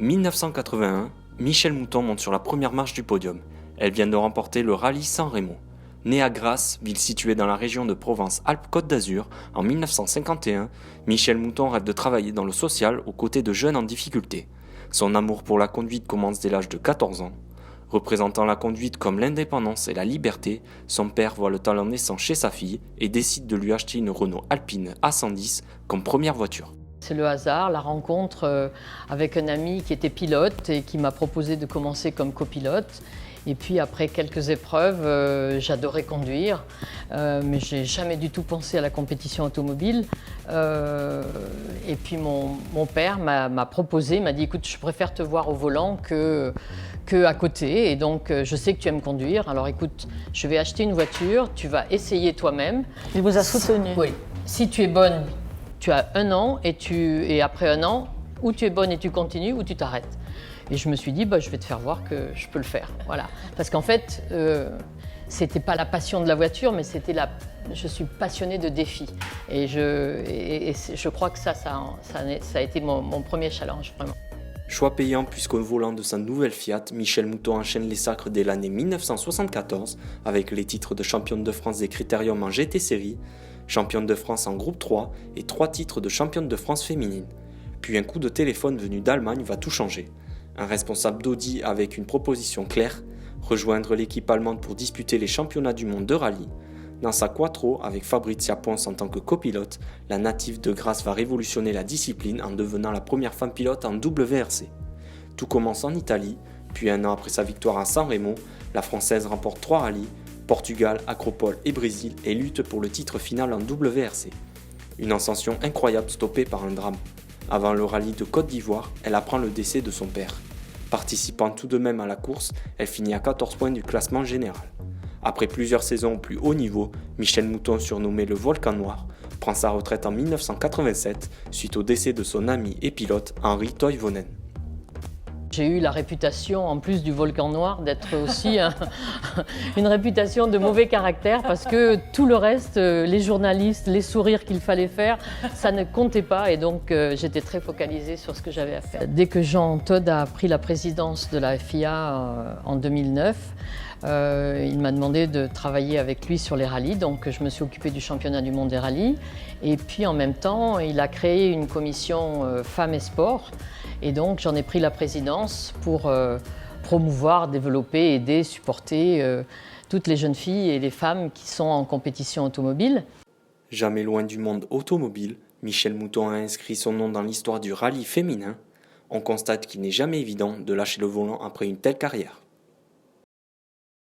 1981, Michèle Mouton monte sur la première marche du podium. Elle vient de remporter le rallye San Remo. Née à Grasse, ville située dans la région de Provence-Alpes-Côte d'Azur, en 1951, Michèle Mouton rêve de travailler dans le social aux côtés de jeunes en difficulté. Son amour pour la conduite commence dès l'âge de 14 ans. Représentant la conduite comme l'indépendance et la liberté, son père voit le talent naissant chez sa fille et décide de lui acheter une Renault Alpine A110 comme première voiture. C'est le hasard, la rencontre avec un ami qui était pilote et qui m'a proposé de commencer comme copilote. Et puis après quelques épreuves, j'adorais conduire, mais je n'ai jamais du tout pensé à la compétition automobile. Et puis mon père m'a proposé, m'a dit écoute, je préfère te voir au volant que à côté. Et donc je sais que tu aimes conduire, alors écoute, je vais acheter une voiture, tu vas essayer toi-même. Il vous a soutenu. Oui. Si tu es bonne, tu as 1 an et après 1 an, ou tu es bonne et tu continues ou tu t'arrêtes. Et je me suis dit, je vais te faire voir que je peux le faire. Voilà. Parce qu'en fait, c'était pas la passion de la voiture, mais je suis passionnée de défis. Et je crois que ça a été mon premier challenge, vraiment. Choix payant puisqu'au volant de sa nouvelle Fiat, Michèle Mouton enchaîne les sacres dès l'année 1974 avec les titres de championne de France des Critériums en GT Série, championne de France en groupe 3 et 3 titres de championne de France féminine. Puis un coup de téléphone venu d'Allemagne va tout changer. Un responsable d'Audi avec une proposition claire, rejoindre l'équipe allemande pour disputer les championnats du monde de rallye. Dans sa quattro, avec Fabrizia Pons en tant que copilote, la native de Grasse va révolutionner la discipline en devenant la première femme pilote en WRC. Tout commence en Italie, puis 1 an après sa victoire à San Remo, la Française remporte 3 rallyes, Portugal, Acropole et Brésil, et lutte pour le titre final en WRC. Une ascension incroyable stoppée par un drame. Avant le rallye de Côte d'Ivoire, elle apprend le décès de son père. Participant tout de même à la course, elle finit à 14 points du classement général. Après plusieurs saisons au plus haut niveau, Michèle Mouton, surnommée le Volcan Noir, prend sa retraite en 1987 suite au décès de son ami et pilote Henri Toivonen. J'ai eu la réputation, en plus du Volcan Noir, d'être aussi une réputation de mauvais caractère parce que tout le reste, les journalistes, les sourires qu'il fallait faire, ça ne comptait pas et donc j'étais très focalisée sur ce que j'avais à faire. Dès que Jean Todt a pris la présidence de la FIA en 2009, il m'a demandé de travailler avec lui sur les rallyes, donc je me suis occupée du championnat du monde des rallyes et puis en même temps il a créé une commission femmes et sport et donc j'en ai pris la présidence pour promouvoir, développer, aider, supporter toutes les jeunes filles et les femmes qui sont en compétition automobile. Jamais loin du monde automobile, Michèle Mouton a inscrit son nom dans l'histoire du rallye féminin. On constate qu'il n'est jamais évident de lâcher le volant après une telle carrière.